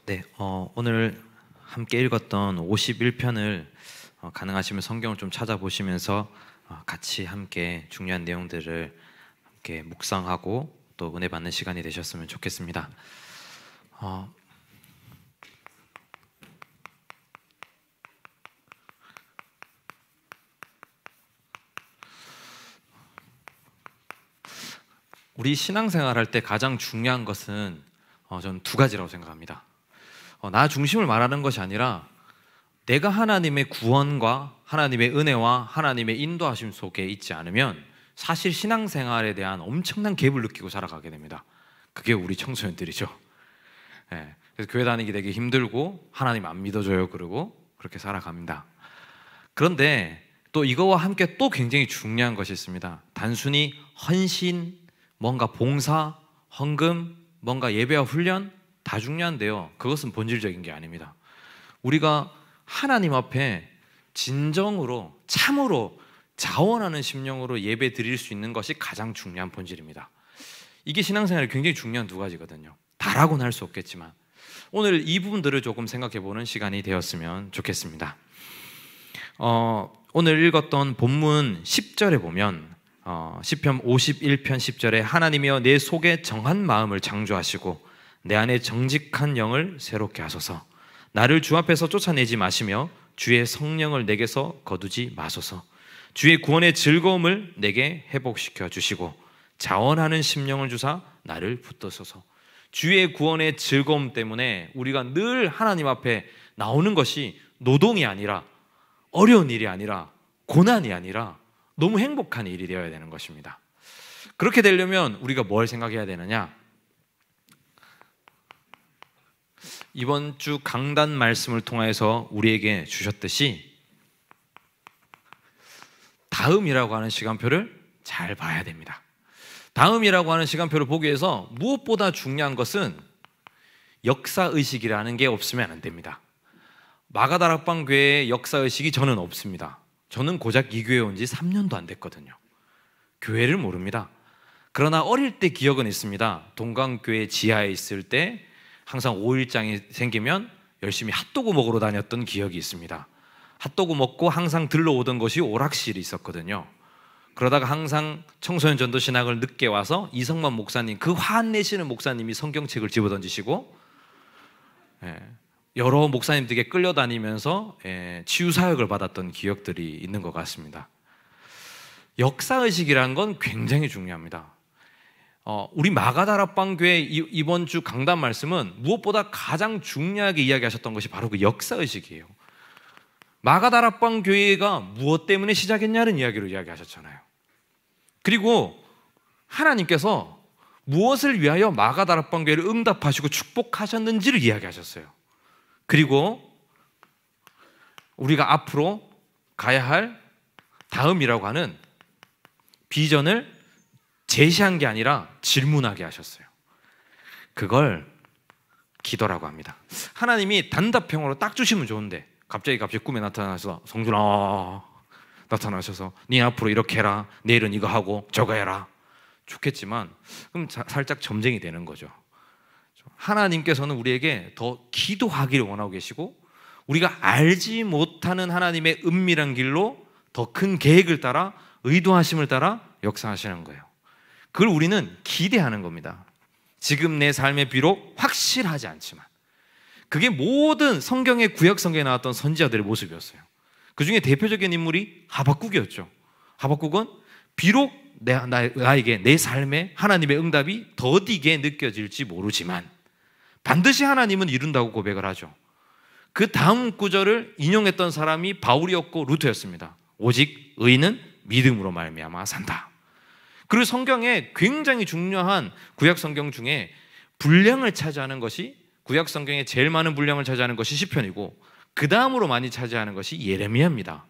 네, 오늘 함께 읽었던 51편을 가능하시면 성경을 좀 찾아보시면서 같이 함께 중요한 내용들을 함께 묵상하고 또 은혜 받는 시간이 되셨으면 좋겠습니다. 우리 신앙생활 할 때 가장 중요한 것은 저는 두 가지라고 생각합니다. 나 중심을 말하는 것이 아니라 내가 하나님의 구원과 하나님의 은혜와 하나님의 인도하심 속에 있지 않으면 사실 신앙생활에 대한 엄청난 갭을 느끼고 살아가게 됩니다. 그게 우리 청소년들이죠. 그래서 교회 다니기 되게 힘들고 하나님 안 믿어줘요 그러고 그렇게 살아갑니다. 그런데 또 이거와 함께 또 굉장히 중요한 것이 있습니다. 단순히 헌신, 뭔가 봉사, 헌금, 뭔가 예배와 훈련 다 중요한데요, 그것은 본질적인 게 아닙니다. 우리가 하나님 앞에 진정으로 참으로 자원하는 심령으로 예배 드릴 수 있는 것이 가장 중요한 본질입니다. 이게 신앙생활에 굉장히 중요한 두 가지거든요. 다라고는 할 수 없겠지만 오늘 이 부분들을 조금 생각해 보는 시간이 되었으면 좋겠습니다. 오늘 읽었던 본문 10절에 보면 시편 51편 10절에 하나님이여 내 속에 정한 마음을 창조하시고 내 안에 정직한 영을 새롭게 하소서. 나를 주 앞에서 쫓아내지 마시며 주의 성령을 내게서 거두지 마소서. 주의 구원의 즐거움을 내게 회복시켜 주시고 자원하는 심령을 주사 나를 붙드소서. 주의 구원의 즐거움 때문에 우리가 늘 하나님 앞에 나오는 것이 노동이 아니라, 어려운 일이 아니라, 고난이 아니라 너무 행복한 일이 되어야 되는 것입니다. 그렇게 되려면 우리가 뭘 생각해야 되느냐? 이번 주 강단 말씀을 통해서 우리에게 주셨듯이 다음이라고 하는 시간표를 잘 봐야 됩니다. 다음이라고 하는 시간표를 보기 위해서 무엇보다 중요한 것은 역사의식이라는 게 없으면 안 됩니다. 마가다락방 교회의 역사의식이 저는 없습니다. 저는 고작 이 교회에 온 지 3년도 안 됐거든요. 교회를 모릅니다. 그러나 어릴 때 기억은 있습니다. 동강교회 지하에 있을 때 항상 5일장이 생기면 열심히 핫도그 먹으러 다녔던 기억이 있습니다. 핫도그 먹고 항상 들러오던 것이 오락실이 있었거든요. 그러다가 항상 청소년 전도 신학을 늦게 와서 이성만 목사님, 그 화내시는 목사님이 성경책을 집어던지시고 여러 목사님들에게 끌려다니면서 치유사역을 받았던 기억들이 있는 것 같습니다. 역사의식이라는 건 굉장히 중요합니다. 우리 마가다락방 교회 이번 주 강단 말씀은 무엇보다 가장 중요하게 이야기하셨던 것이 바로 그 역사의식이에요. 마가다락방 교회가 무엇 때문에 시작했냐는 이야기로 이야기하셨잖아요. 그리고 하나님께서 무엇을 위하여 마가다락방 교회를 응답하시고 축복하셨는지를 이야기하셨어요. 그리고 우리가 앞으로 가야 할 다음이라고 하는 비전을 제시한 게 아니라 질문하게 하셨어요. 그걸 기도라고 합니다. 하나님이 단답형으로 딱 주시면 좋은데 갑자기 꿈에 나타나서 성준아 나타나셔서 네 앞으로 이렇게 해라, 내일은 이거 하고 저거 해라, 좋겠지만 그럼 살짝 점쟁이 되는 거죠. 하나님께서는 우리에게 더 기도하기를 원하고 계시고 우리가 알지 못하는 하나님의 은밀한 길로 더 큰 계획을 따라 의도하심을 따라 역사하시는 거예요. 그걸 우리는 기대하는 겁니다. 지금 내 삶에 비록 확실하지 않지만 그게 모든 성경의 구약 성경에 나왔던 선지자들의 모습이었어요. 그 중에 대표적인 인물이 하박국이었죠. 하박국은 비록 나에게 내 삶에 하나님의 응답이 더디게 느껴질지 모르지만 반드시 하나님은 이룬다고 고백을 하죠. 그 다음 구절을 인용했던 사람이 바울이었고 루터였습니다. 오직 의인은 믿음으로 말미암아 산다. 그리고 성경에 굉장히 중요한 구약 성경 중에 분량을 차지하는 것이, 구약 성경에 제일 많은 분량을 차지하는 것이 시편이고 그 다음으로 많이 차지하는 것이 예레미야입니다.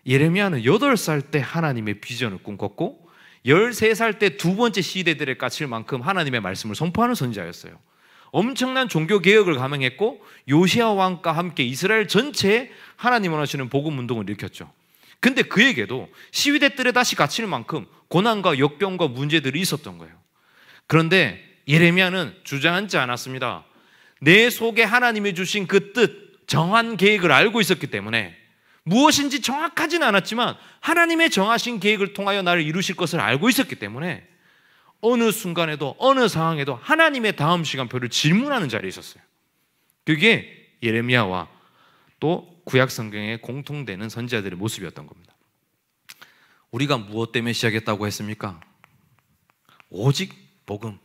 예레미야는 8살 때 하나님의 비전을 꿈꿨고 13살 때 두 번째 시대들에 갇힐 만큼 하나님의 말씀을 선포하는 선지자였어요. 엄청난 종교 개혁을 감행했고 요시야 왕과 함께 이스라엘 전체에 하나님 원하시는 복음 운동을 일으켰죠. 근데 그에게도 시위대 뜰에 다시 갇힐 만큼 고난과 역경과 문제들이 있었던 거예요. 그런데 예레미야는 주저앉지 않았습니다. 내 속에 하나님이 주신 그 뜻, 정한 계획을 알고 있었기 때문에 무엇인지 정확하지는 않았지만 하나님의 정하신 계획을 통하여 나를 이루실 것을 알고 있었기 때문에 어느 순간에도 어느 상황에도 하나님의 다음 시간표를 질문하는 자리에 있었어요. 그게 예레미야와 또 구약 성경에 공통되는 선지자들의 모습이었던 겁니다. 우리가 무엇 때문에 시작했다고 했습니까? 오직 복음.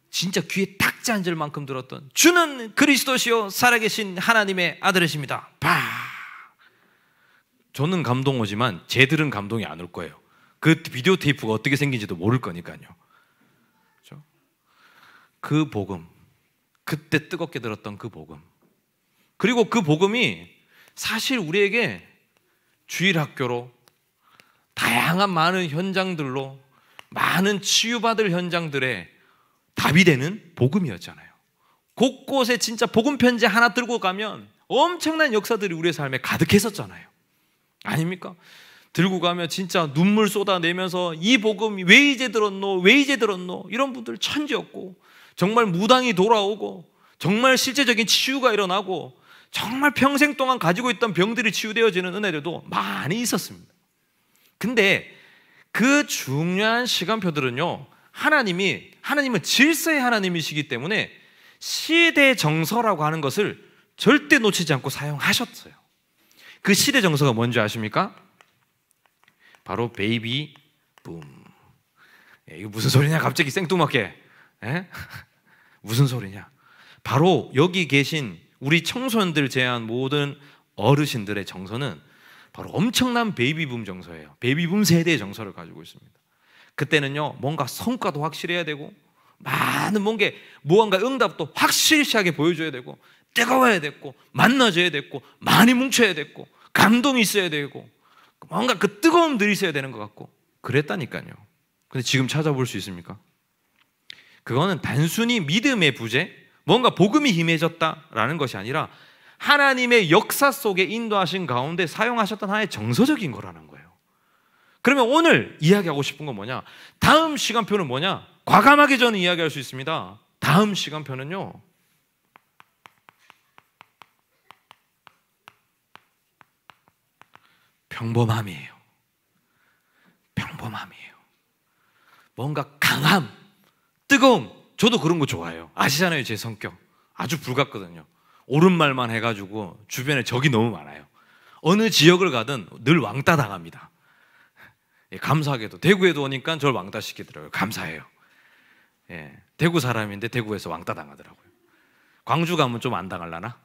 진짜 귀에 탁지 앉을 만큼 들었던 주는 그리스도시요 살아계신 하나님의 아들이십니다. 봐. 저는 감동 오지만 쟤들은 감동이 안 올 거예요. 그 비디오 테이프가 어떻게 생긴지도 모를 거니까요. 그렇죠? 그 복음, 그때 뜨겁게 들었던 그 복음, 그리고 그 복음이 사실 우리에게 주일학교로 다양한 많은 현장들로 많은 치유받을 현장들에 답이 되는 복음이었잖아요. 곳곳에 진짜 복음 편지 하나 들고 가면 엄청난 역사들이 우리의 삶에 가득했었잖아요. 아닙니까? 들고 가면 진짜 눈물 쏟아내면서 이 복음이 왜 이제 들었노? 왜 이제 들었노? 이런 분들 천지였고, 정말 무당이 돌아오고, 정말 실제적인 치유가 일어나고, 정말 평생 동안 가지고 있던 병들이 치유되어지는 은혜들도 많이 있었습니다. 근데 그 중요한 시간표들은요, 하나님은 질서의 하나님이시기 때문에 시대 정서라고 하는 것을 절대 놓치지 않고 사용하셨어요. 그 시대 정서가 뭔지 아십니까? 바로 베이비 붐. 이거 무슨 소리냐? 갑자기 생뚱맞게. 무슨 소리냐? 바로 여기 계신 우리 청소년들 제외한 모든 어르신들의 정서는 바로 엄청난 베이비붐 정서예요. 베이비붐 세대의 정서를 가지고 있습니다. 그때는요, 뭔가 성과도 확실해야 되고, 많은 무언가 응답도 확실하게 보여줘야 되고, 뜨거워야 됐고, 만나줘야 됐고, 많이 뭉쳐야 됐고, 감동이 있어야 되고, 뭔가 그 뜨거움들이 있어야 되는 것 같고, 그랬다니까요. 근데 지금 찾아볼 수 있습니까? 그거는 단순히 믿음의 부재, 뭔가 복음이 힘해졌다라는 것이 아니라 하나님의 역사 속에 인도하신 가운데 사용하셨던 하나의 정서적인 거라는 거예요. 그러면 오늘 이야기하고 싶은 건 뭐냐? 다음 시간표는 뭐냐? 과감하게 저는 이야기할 수 있습니다. 다음 시간표는요, 평범함이에요. 평범함이에요. 뭔가 강함, 뜨거움. 저도 그런 거 좋아해요. 아시잖아요, 제 성격. 아주 불같거든요. 옳은 말만 해가지고 주변에 적이 너무 많아요. 어느 지역을 가든 늘 왕따 당합니다. 감사하게도 대구에도 오니까 저를 왕따 시키더라고요. 감사해요. 대구 사람인데 대구에서 왕따 당하더라고요. 광주 가면 좀 안 당할라나?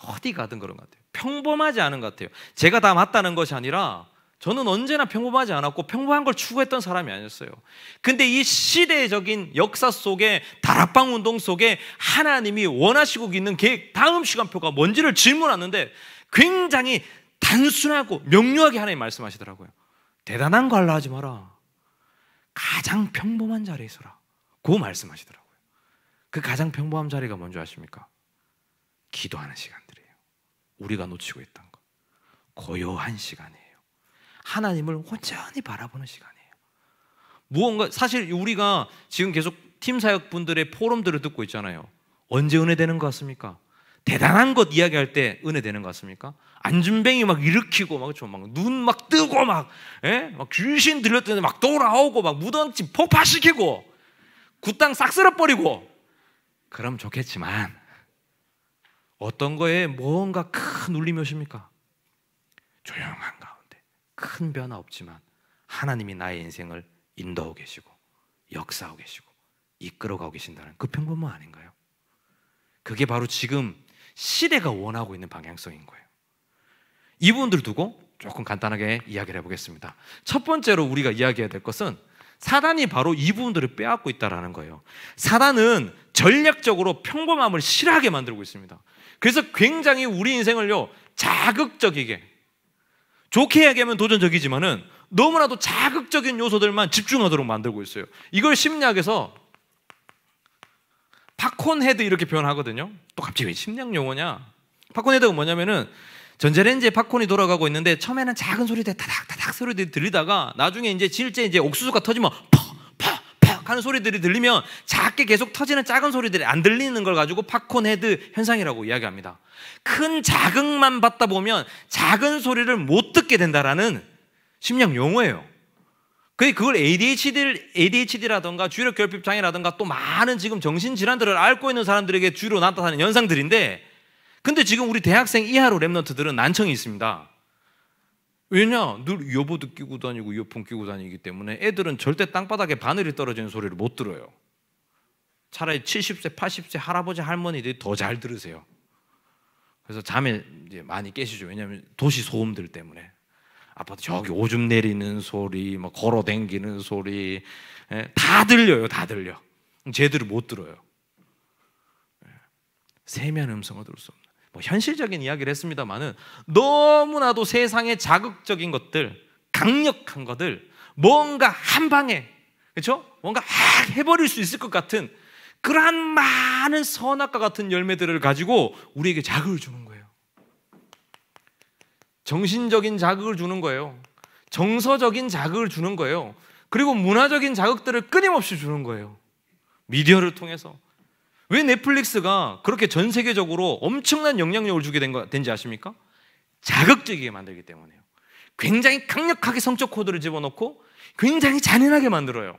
어디 가든 그런 것 같아요. 평범하지 않은 것 같아요. 제가 다 맞다는 것이 아니라 저는 언제나 평범하지 않았고 평범한 걸 추구했던 사람이 아니었어요. 근데 이 시대적인 역사 속에, 다락방 운동 속에 하나님이 원하시고 있는 계획, 다음 시간표가 뭔지를 질문하는데 굉장히 단순하고 명료하게 하나님 말씀하시더라고요. 대단한 거 하려 하지 마라. 가장 평범한 자리에 서라. 그 말씀하시더라고요. 그 가장 평범한 자리가 뭔지 아십니까? 기도하는 시간들이에요. 우리가 놓치고 있던 거. 고요한 시간이에요. 하나님을 온전히 바라보는 시간이에요. 무언가, 사실 우리가 지금 계속 팀 사역 분들의 포럼들을 듣고 있잖아요. 언제 은혜 되는 것 같습니까? 대단한 것 이야기할 때 은혜 되는 것 같습니까? 안준뱅이 막 일으키고 막 눈 막 뜨고 막 귀신 들렸더니 막 돌아오고 막 무덤집 폭파시키고 굿땅 싹 쓸어버리고 그럼 좋겠지만 어떤 거에 뭔가 큰 울림이 오십니까? 조용한 가운데 큰 변화 없지만 하나님이 나의 인생을 인도하고 계시고 역사하고 계시고 이끌어가고 계신다는 그 평범함 아닌가요? 그게 바로 지금 시대가 원하고 있는 방향성인 거예요. 이 부분들 두고 조금 간단하게 이야기를 해보겠습니다. 첫 번째로 우리가 이야기해야 될 것은 사단이 바로 이 부분들을 빼앗고 있다는 거예요. 사단은 전략적으로 평범함을 싫어하게 만들고 있습니다. 그래서 굉장히 우리 인생을요 자극적이게, 좋게 이야기하면 도전적이지만은 너무나도 자극적인 요소들만 집중하도록 만들고 있어요. 이걸 심리학에서 팝콘 헤드 이렇게 표현하거든요. 또 갑자기 왜 심리학 용어냐? 팝콘 헤드가 뭐냐면은 전자레인지에 팝콘이 돌아가고 있는데 처음에는 작은 소리들 타닥타닥 소리들이 들리다가 나중에 이제 실제 이제 옥수수가 터지면 퍽퍽퍽 하는 소리들이 들리면 작게 계속 터지는 작은 소리들이 안 들리는 걸 가지고 팝콘 헤드 현상이라고 이야기합니다. 큰 자극만 받다 보면 작은 소리를 못 듣게 된다라는 심리학 용어예요. 그걸 ADHD라든가 주의력 결핍 장애라든가 또 많은 지금 정신질환들을 앓고 있는 사람들에게 주로 나타나는 현상들인데, 근데 지금 우리 대학생 이하로 랩런트들은 난청이 있습니다. 왜냐? 늘 이어보드 끼고 다니고 이어폰 끼고 다니기 때문에 애들은 절대 땅바닥에 바늘이 떨어지는 소리를 못 들어요. 차라리 70세, 80세 할아버지 할머니들이 더 잘 들으세요. 그래서 잠에 이제 많이 깨시죠. 왜냐하면 도시 소음들 때문에. 아파트 저기 오줌 내리는 소리, 막 걸어 댕기는 소리, 다 들려요. 다 들려. 쟤들을 못 들어요. 세미한 음성을 들을 수 없는. 뭐 현실적인 이야기를 했습니다만은 너무나도 세상의 자극적인 것들, 강력한 것들, 뭔가 한 방에, 그렇죠? 뭔가 해버릴 수 있을 것 같은 그러한 많은 선악과 같은 열매들을 가지고 우리에게 자극을 주는 거예요. 정신적인 자극을 주는 거예요. 정서적인 자극을 주는 거예요. 그리고 문화적인 자극들을 끊임없이 주는 거예요. 미디어를 통해서. 왜 넷플릭스가 그렇게 전 세계적으로 엄청난 영향력을 주게 된지 아십니까? 자극적이게 만들기 때문에요. 굉장히 강력하게 성적 코드를 집어넣고 굉장히 잔인하게 만들어요.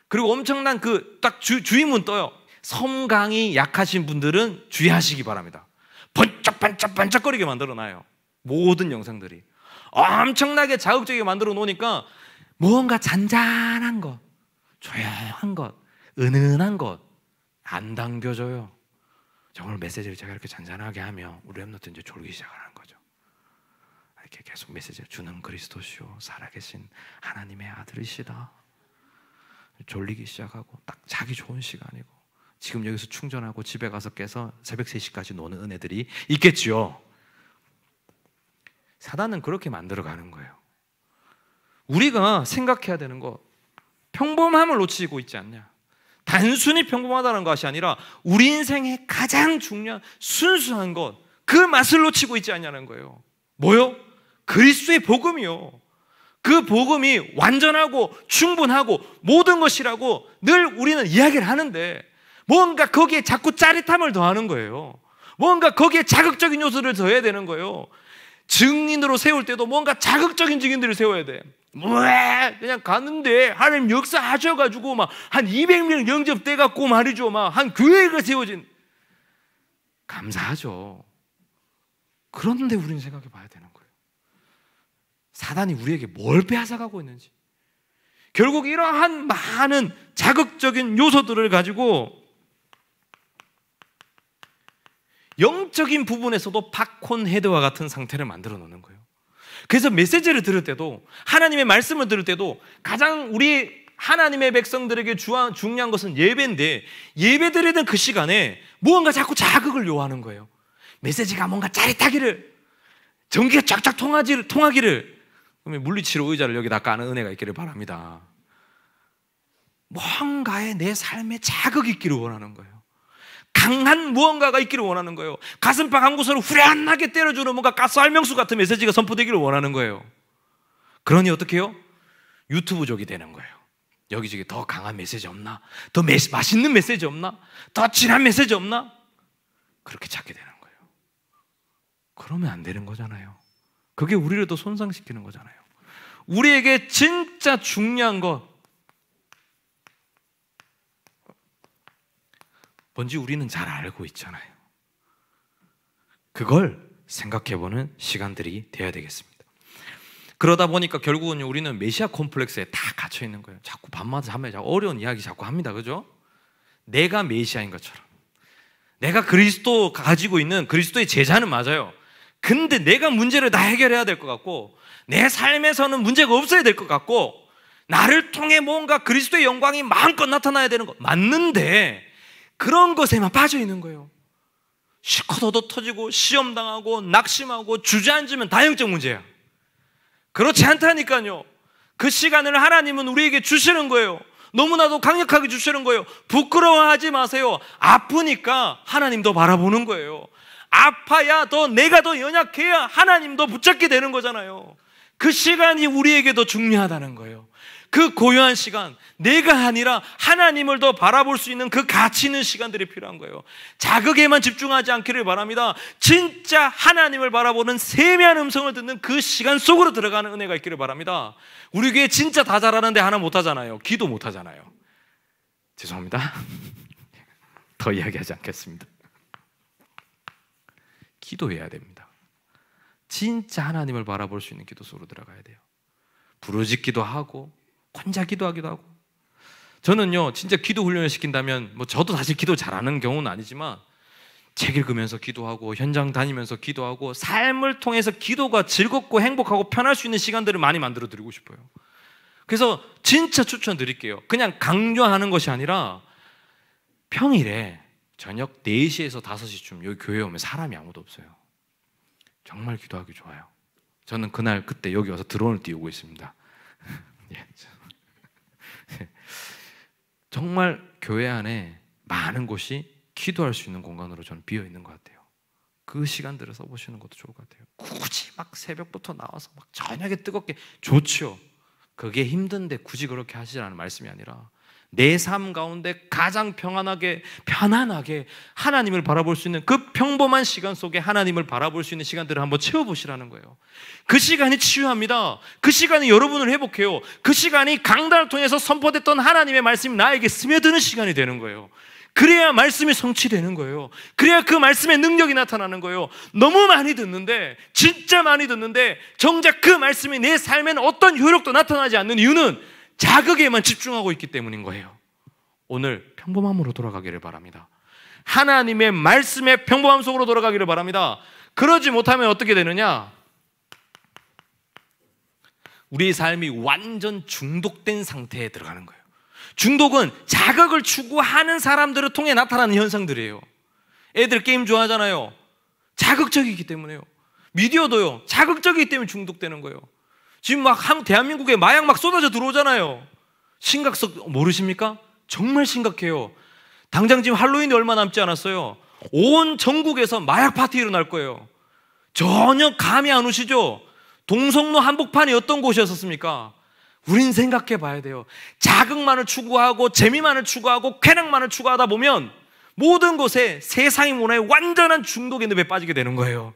그리고 엄청난 딱 주의문 떠요. 섬광이 약하신 분들은 주의하시기 바랍니다. 번쩍번쩍번쩍거리게 만들어놔요. 모든 영상들이 엄청나게 자극적이게 만들어 놓으니까 뭔가 잔잔한 것, 조용한 것, 은은한 것 안 당겨져요. 정말 메시지를 제가 이렇게 잔잔하게 하면 우리 랩런트 이제 졸기 시작하는 거죠. 이렇게 계속 메시지를 주는 그리스도시요 살아계신 하나님의 아들이시다. 졸리기 시작하고 딱 자기 좋은 시간이고, 지금 여기서 충전하고 집에 가서 깨서 새벽 3시까지 노는 은혜들이 있겠지요. 사단은 그렇게 만들어가는 거예요. 우리가 생각해야 되는 거, 평범함을 놓치고 있지 않냐. 단순히 평범하다는 것이 아니라 우리 인생의 가장 중요한 순수한 것, 그 맛을 놓치고 있지 않냐는 거예요. 뭐요? 그리스도의 복음이요. 그 복음이 완전하고 충분하고 모든 것이라고 늘 우리는 이야기를 하는데 뭔가 거기에 자꾸 짜릿함을 더하는 거예요. 뭔가 거기에 자극적인 요소를 더해야 되는 거예요. 증인으로 세울 때도 뭔가 자극적인 증인들을 세워야 돼. 왜 그냥 갔는데 하나님 역사하셔가지고 막 한 200명 영접돼갖고 말이죠, 막 한 교회가 세워진. 감사하죠. 그런데 우리는 생각해 봐야 되는 거예요. 사단이 우리에게 뭘 빼앗아가고 있는지. 결국 이러한 많은 자극적인 요소들을 가지고 영적인 부분에서도 팝콘 헤드와 같은 상태를 만들어 놓는 거예요. 그래서 메시지를 들을 때도, 하나님의 말씀을 들을 때도 가장 우리 하나님의 백성들에게 중요한 것은 예배인데, 예배 드리는 그 시간에 무언가 자꾸 자극을 요하는 거예요. 메시지가 뭔가 짜릿하기를, 전기가 쫙쫙 통하기를. 그러면 물리치료 의자를 여기다 까는 은혜가 있기를 바랍니다. 뭔가에 내 삶에 자극이 있기를 원하는 거예요. 강한 무언가가 있기를 원하는 거예요. 가슴팍 한 곳으로 후련하게 때려주는 뭔가 가스알명수 같은 메시지가 선포되기를 원하는 거예요. 그러니 어떻게 해요? 유튜브족이 되는 거예요. 여기저기 더 강한 메시지 없나? 더 맛있는 메시지 없나? 더 진한 메시지 없나? 그렇게 찾게 되는 거예요. 그러면 안 되는 거잖아요. 그게 우리를 더 손상시키는 거잖아요. 우리에게 진짜 중요한 것, 뭔지 우리는 잘 알고 있잖아요. 그걸 생각해보는 시간들이 되어야 되겠습니다. 그러다 보니까 결국은 우리는 메시아 콤플렉스에 다 갇혀 있는 거예요. 자꾸 밤마다 잠에 어려운 이야기 자꾸 합니다. 그죠? 내가 메시아인 것처럼, 내가 그리스도 가지고 있는 그리스도의 제자는 맞아요. 근데 내가 문제를 다 해결해야 될 것 같고, 내 삶에서는 문제가 없어야 될 것 같고, 나를 통해 뭔가 그리스도의 영광이 마음껏 나타나야 되는 것 맞는데, 그런 것에만 빠져 있는 거예요. 실컷 얻어 터지고 시험당하고 낙심하고 주저앉으면 다 영적 문제야. 그렇지 않다니까요. 그 시간을 하나님은 우리에게 주시는 거예요. 너무나도 강력하게 주시는 거예요. 부끄러워하지 마세요. 아프니까 하나님도 바라보는 거예요. 아파야 내가 더 연약해야 하나님도 붙잡게 되는 거잖아요. 그 시간이 우리에게 더 중요하다는 거예요. 그 고요한 시간, 내가 아니라 하나님을 더 바라볼 수 있는 그 가치 있는 시간들이 필요한 거예요. 자극에만 집중하지 않기를 바랍니다. 진짜 하나님을 바라보는 세미한 음성을 듣는 그 시간 속으로 들어가는 은혜가 있기를 바랍니다. 우리 교회 진짜 다 잘하는데 하나 못하잖아요. 기도 못하잖아요. 죄송합니다. 더 이야기하지 않겠습니다. 기도해야 됩니다. 진짜 하나님을 바라볼 수 있는 기도 속으로 들어가야 돼요. 부르짖기도 하고 혼자 기도하기도 하고. 저는요 진짜 기도 훈련을 시킨다면 저도 사실 기도 잘하는 경우는 아니지만 책 읽으면서 기도하고 현장 다니면서 기도하고 삶을 통해서 기도가 즐겁고 행복하고 편할 수 있는 시간들을 많이 만들어 드리고 싶어요. 그래서 진짜 추천드릴게요. 그냥 강요하는 것이 아니라 평일에 저녁 4시에서 5시쯤 여기 교회에 오면 사람이 아무도 없어요. 정말 기도하기 좋아요. 저는 그때 여기 와서 드론을 띄우고 있습니다. 정말 교회 안에 많은 곳이 기도할 수 있는 공간으로 저는 비어 있는 것 같아요. 그 시간들을 써보시는 것도 좋을 것 같아요. 굳이 막 새벽부터 나와서 막 저녁에 뜨겁게 좋죠. 그게 힘든데 굳이 그렇게 하시라는 말씀이 아니라 내 삶 가운데 가장 편안하게 하나님을 바라볼 수 있는 그 평범한 시간 속에 하나님을 바라볼 수 있는 시간들을 한번 채워보시라는 거예요. 그 시간이 치유합니다. 그 시간이 여러분을 회복해요. 그 시간이 강단을 통해서 선포됐던 하나님의 말씀이 나에게 스며드는 시간이 되는 거예요. 그래야 말씀이 성취되는 거예요. 그래야 그 말씀의 능력이 나타나는 거예요. 너무 많이 듣는데, 진짜 많이 듣는데 정작 그 말씀이 내 삶에는 어떤 효력도 나타나지 않는 이유는 자극에만 집중하고 있기 때문인 거예요. 오늘 평범함으로 돌아가기를 바랍니다. 하나님의 말씀의 평범함 속으로 돌아가기를 바랍니다. 그러지 못하면 어떻게 되느냐? 우리의 삶이 완전 중독된 상태에 들어가는 거예요. 중독은 자극을 추구하는 사람들을 통해 나타나는 현상들이에요. 애들 게임 좋아하잖아요. 자극적이기 때문에요. 미디어도요. 자극적이기 때문에 중독되는 거예요. 지금 막 대한민국에 마약 막 쏟아져 들어오잖아요. 심각성 모르십니까? 정말 심각해요. 당장 지금 할로윈이 얼마 남지 않았어요. 온 전국에서 마약 파티 일어날 거예요. 전혀 감이 안 오시죠? 동성로 한복판이 어떤 곳이었습니까? 우린 생각해 봐야 돼요. 자극만을 추구하고 재미만을 추구하고 쾌락만을 추구하다 보면 모든 곳에 세상의 문화에 완전한 중독의 늪에 빠지게 되는 거예요.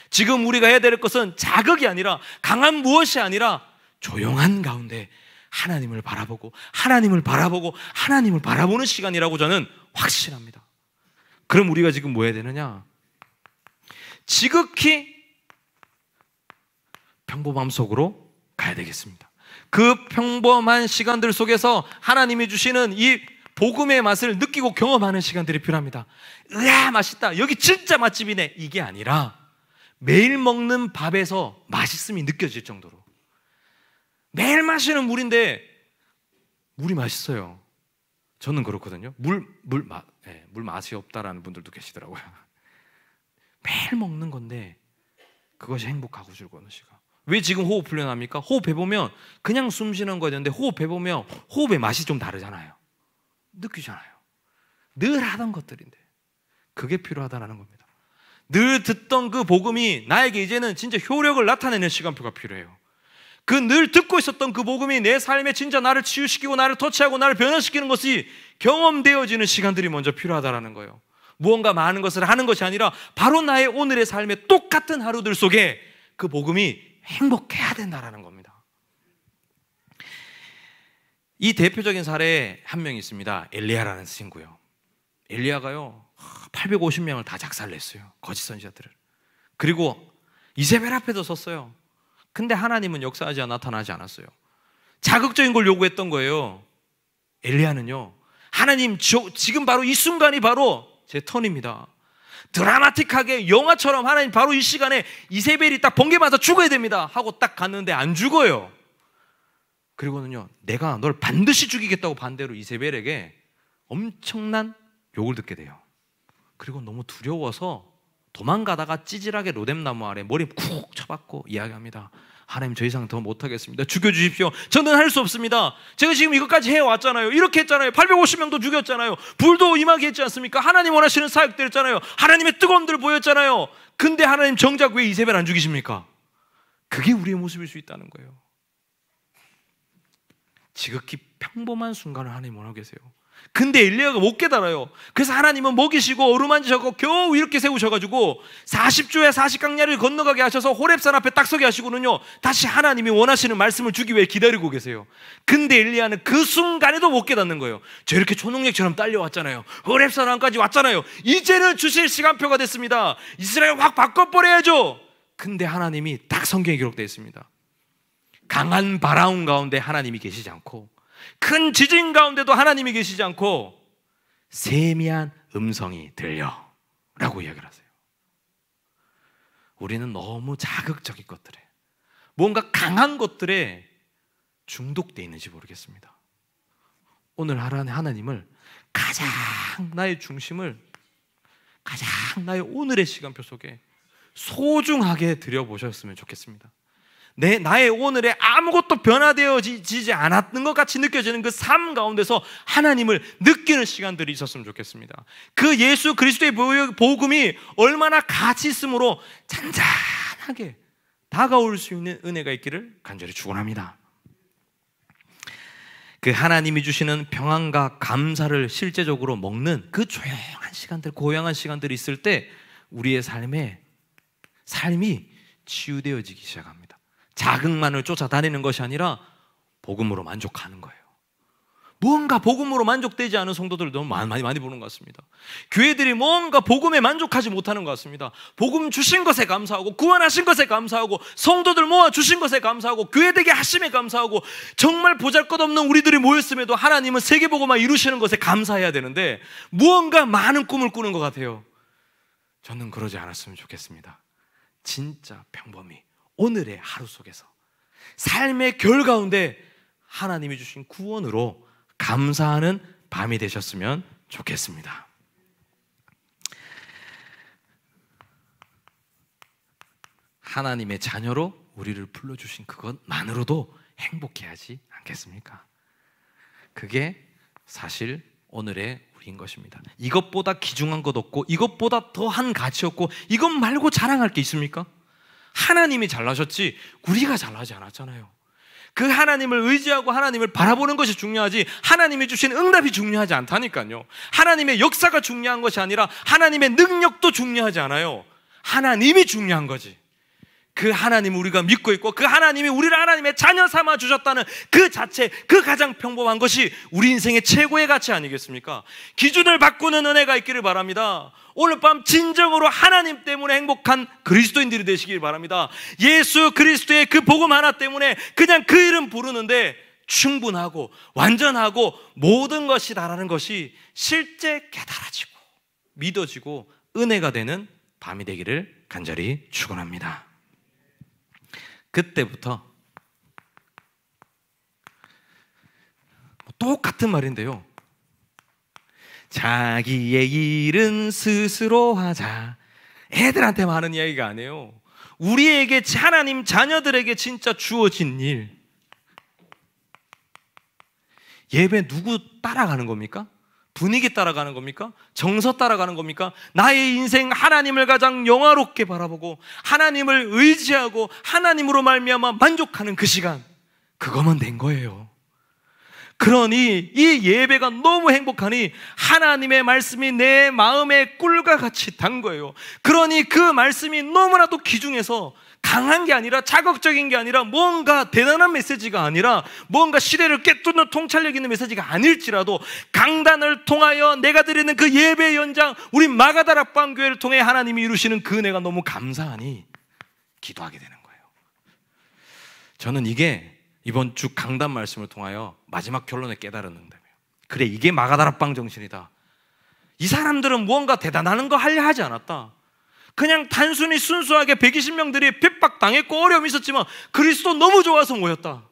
지금 우리가 해야 될 것은 자극이 아니라, 강한 무엇이 아니라 조용한 가운데 하나님을 바라보고 하나님을 바라보고 하나님을 바라보는 시간이라고 저는 확신합니다. 그럼 우리가 지금 뭐 해야 되느냐? 지극히 평범함 속으로 가야 되겠습니다. 그 평범한 시간들 속에서 하나님이 주시는 이 복음의 맛을 느끼고 경험하는 시간들이 필요합니다. 으아 맛있다, 여기 진짜 맛집이네, 이게 아니라 매일 먹는 밥에서 맛있음이 느껴질 정도로. 매일 마시는 물인데 물이 맛있어요. 저는 그렇거든요. 물 맛이 없다라는 분들도 계시더라고요. 매일 먹는 건데 그것이 행복하고 즐거운 시간. 왜 지금 호흡 훈련합니까? 호흡해보면 그냥 숨 쉬는 거였는데 호흡해보면 호흡의 맛이 좀 다르잖아요. 느끼잖아요. 늘 하던 것들인데 그게 필요하다는 겁니다. 늘 듣던 그 복음이 나에게 이제는 진짜 효력을 나타내는 시간표가 필요해요. 그 늘 듣고 있었던 그 복음이 내 삶에 진짜 나를 치유시키고 나를 터치하고 나를 변화시키는 것이 경험되어지는 시간들이 먼저 필요하다는 거예요. 무언가 많은 것을 하는 것이 아니라 바로 나의 오늘의 삶의 똑같은 하루들 속에 그 복음이 행복해야 된다는 겁니다. 이 대표적인 사례에 한 명 있습니다. 엘리야라는 친구요. 엘리야가요 850명을 다 작살냈어요. 거짓 선지자들을. 그리고 이세벨 앞에도 섰어요. 근데 하나님은 역사하지 나타나지 않았어요. 자극적인 걸 요구했던 거예요. 엘리야는요, 하나님 지금 바로 이 순간이 바로 제 턴입니다. 드라마틱하게 영화처럼 하나님 바로 이 시간에 이세벨이 딱 번개 맞아 죽어야 됩니다 하고 딱 갔는데 안 죽어요. 그리고는요, 내가 널 반드시 죽이겠다고 반대로 이세벨에게 엄청난 욕을 듣게 돼요. 그리고 너무 두려워서 도망가다가 찌질하게 로뎀나무 아래 머리 쿡 쳐박고 이야기합니다. 하나님, 저 이상 더 못하겠습니다. 죽여주십시오. 저는 할 수 없습니다. 제가 지금 이것까지 해왔잖아요. 이렇게 했잖아요. 850명도 죽였잖아요. 불도 임하게 했지 않습니까? 하나님 원하시는 사역들 했잖아요. 하나님의 뜨거움들 보였잖아요. 근데 하나님 정작 왜 이세벨 안 죽이십니까? 그게 우리의 모습일 수 있다는 거예요. 지극히 평범한 순간을 하나님 원하고 계세요. 근데 엘리야가 못 깨달아요. 그래서 하나님은 먹이시고 어루만지셔서 겨우 이렇게 세우셔가지고 40주에 40강야를 건너가게 하셔서 호렙산 앞에 딱 서게 하시고는요, 다시 하나님이 원하시는 말씀을 주기 위해 기다리고 계세요. 근데 엘리야는 그 순간에도 못 깨닫는 거예요. 저 이렇게 초능력처럼 딸려왔잖아요. 호렙산 앞까지 왔잖아요. 이제는 주실 시간표가 됐습니다. 이스라엘 확 바꿔버려야죠. 근데 하나님이 딱 성경에 기록되어 있습니다. 강한 바라운 가운데 하나님이 계시지 않고, 큰 지진 가운데도 하나님이 계시지 않고 세미한 음성이 들려 라고 이야기를 하세요. 우리는 너무 자극적인 것들에, 뭔가 강한 것들에 중독되어 있는지 모르겠습니다. 오늘 하나님을 가장 나의 중심을, 가장 나의 오늘의 시간표 속에 소중하게 들여보셨으면 좋겠습니다. 나의 오늘에 아무것도 변화되어지지 않았는 것 같이 느껴지는 그 삶 가운데서 하나님을 느끼는 시간들이 있었으면 좋겠습니다. 그 예수 그리스도의 복음이 얼마나 가치 있으므로 잔잔하게 다가올 수 있는 은혜가 있기를 간절히 축원합니다. 그 하나님이 주시는 평안과 감사를 실제적으로 먹는 그 조용한 시간들, 고요한 시간들이 있을 때 우리의 삶이 치유되어지기 시작합니다. 자극만을 쫓아다니는 것이 아니라 복음으로 만족하는 거예요. 뭔가 복음으로 만족되지 않은 성도들 너무 많이 보는 것 같습니다. 교회들이 뭔가 복음에 만족하지 못하는 것 같습니다. 복음 주신 것에 감사하고, 구원하신 것에 감사하고, 성도들 모아 주신 것에 감사하고, 교회되게 하심에 감사하고, 정말 보잘것없는 우리들이 모였음에도 하나님은 세계복음화 이루시는 것에 감사해야 되는데 무언가 많은 꿈을 꾸는 것 같아요. 저는 그러지 않았으면 좋겠습니다. 진짜 평범히 오늘의 하루 속에서 삶의 결 가운데 하나님이 주신 구원으로 감사하는 밤이 되셨으면 좋겠습니다. 하나님의 자녀로 우리를 불러주신 그것만으로도 행복해하지 않겠습니까? 그게 사실 오늘의 우리인 것입니다. 이것보다 귀중한 것 없고, 이것보다 더한 가치 없고, 이것 말고 자랑할 게 있습니까? 하나님이 잘나셨지 우리가 잘나지 않았잖아요. 그 하나님을 의지하고 하나님을 바라보는 것이 중요하지, 하나님이 주신 응답이 중요하지 않다니까요. 하나님의 역사가 중요한 것이 아니라 하나님의 능력도 중요하지 않아요. 하나님이 중요한 거지. 그 하나님을 우리가 믿고 있고, 그 하나님이 우리를 하나님의 자녀 삼아 주셨다는 그 자체, 그 가장 평범한 것이 우리 인생의 최고의 가치 아니겠습니까? 기준을 바꾸는 은혜가 있기를 바랍니다. 오늘 밤 진정으로 하나님 때문에 행복한 그리스도인들이 되시길 바랍니다. 예수 그리스도의 그 복음 하나 때문에 그냥 그 이름 부르는데 충분하고 완전하고 모든 것이다라는 것이 실제 깨달아지고 믿어지고 은혜가 되는 밤이 되기를 간절히 축원합니다. 그때부터 똑같은 말인데요, 자기의 일은 스스로 하자. 애들한테만 하는 이야기가 아니에요. 우리에게, 하나님 자녀들에게 진짜 주어진 일. 예배 누구 따라가는 겁니까? 분위기 따라가는 겁니까? 정서 따라가는 겁니까? 나의 인생 하나님을 가장 영화롭게 바라보고 하나님을 의지하고 하나님으로 말미암아 만족하는 그 시간, 그거면 된 거예요. 그러니 이 예배가 너무 행복하니 하나님의 말씀이 내 마음에 꿀과 같이 단 거예요. 그러니 그 말씀이 너무나도 귀중해서 강한 게 아니라, 자극적인 게 아니라, 뭔가 대단한 메시지가 아니라, 뭔가 시대를 꿰뚫는 통찰력 있는 메시지가 아닐지라도 강단을 통하여 내가 드리는 그 예배 연장, 우리 마가다락방 교회를 통해 하나님이 이루시는 그 은혜가 너무 감사하니 기도하게 되는 거예요. 저는 이게 이번 주 강단 말씀을 통하여 마지막 결론에 깨달았는데요, 그래, 이게 마가다락방 정신이다. 이 사람들은 무언가 대단한 거 하려 하지 않았다. 그냥 단순히 순수하게 120명들이 핍박당했고 어려움이 있었지만 그리스도 너무 좋아서 모였다.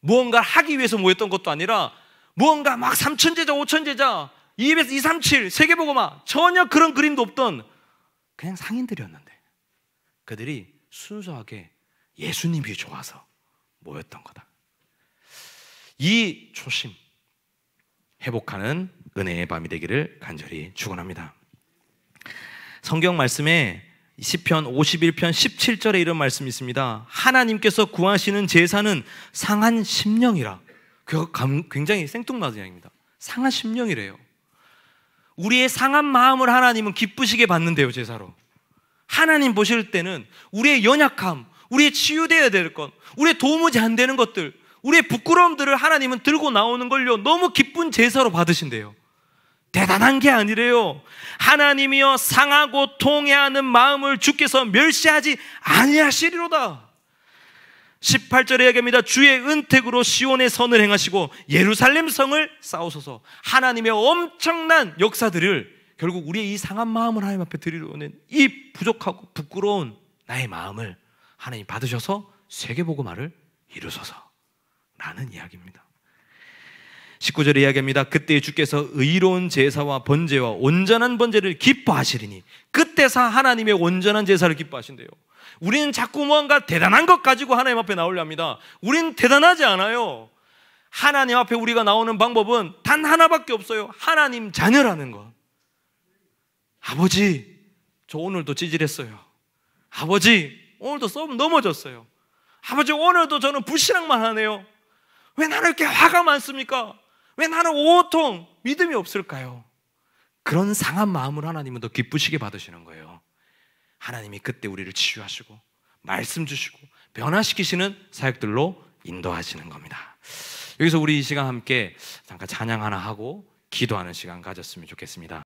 무언가를 하기 위해서 모였던 것도 아니라 무언가 막 3,000제자 5,000제자 237 세계복음화 전혀 그런 그림도 없던 그냥 상인들이었는데 그들이 순수하게 예수님이 좋아서 모였던 거다. 이 초심 회복하는 은혜의 밤이 되기를 간절히 축원합니다. 성경 말씀에 시편 51편 17절에 이런 말씀이 있습니다. 하나님께서 구하시는 제사는 상한 심령이라. 굉장히 생뚱맞은 이야기입니다. 상한 심령이래요. 우리의 상한 마음을 하나님은 기쁘시게 받는데요, 제사로. 하나님 보실 때는 우리의 연약함, 우리의 치유되어야 될 것, 우리의 도무지 안 되는 것들, 우리의 부끄러움들을 하나님은 들고 나오는 걸요 너무 기쁜 제사로 받으신대요. 대단한 게 아니래요. 하나님이여 상하고 통해하는 마음을 주께서 멸시하지 아니하시리로다. 18절에 얘기합니다. 주의 은택으로 시온의 선을 행하시고 예루살렘 성을 쌓으소서. 하나님의 엄청난 역사들을 결국 우리의 이 상한 마음을 하나님 앞에 드리려는 이 부족하고 부끄러운 나의 마음을 하나님 받으셔서 세계복음화를 이루소서 라는 이야기입니다. 19절에 이야기합니다. 그때 주께서 의로운 제사와 번제와 온전한 번제를 기뻐하시리니. 그때서 하나님의 온전한 제사를 기뻐하신대요. 우리는 자꾸 뭔가 대단한 것 가지고 하나님 앞에 나오려 합니다. 우리는 대단하지 않아요. 하나님 앞에 우리가 나오는 방법은 단 하나밖에 없어요. 하나님 자녀라는 것. 아버지, 저 오늘도 찌질했어요. 아버지, 오늘도 썸 넘어졌어요. 아버지, 오늘도 저는 불신앙만 하네요. 왜 나는 이렇게 화가 많습니까? 왜 나는 온통 믿음이 없을까요? 그런 상한 마음을 하나님은 더 기쁘시게 받으시는 거예요. 하나님이 그때 우리를 치유하시고 말씀 주시고 변화시키시는 사역들로 인도하시는 겁니다. 여기서 우리 이 시간 함께 잠깐 찬양 하나 하고 기도하는 시간 가졌으면 좋겠습니다.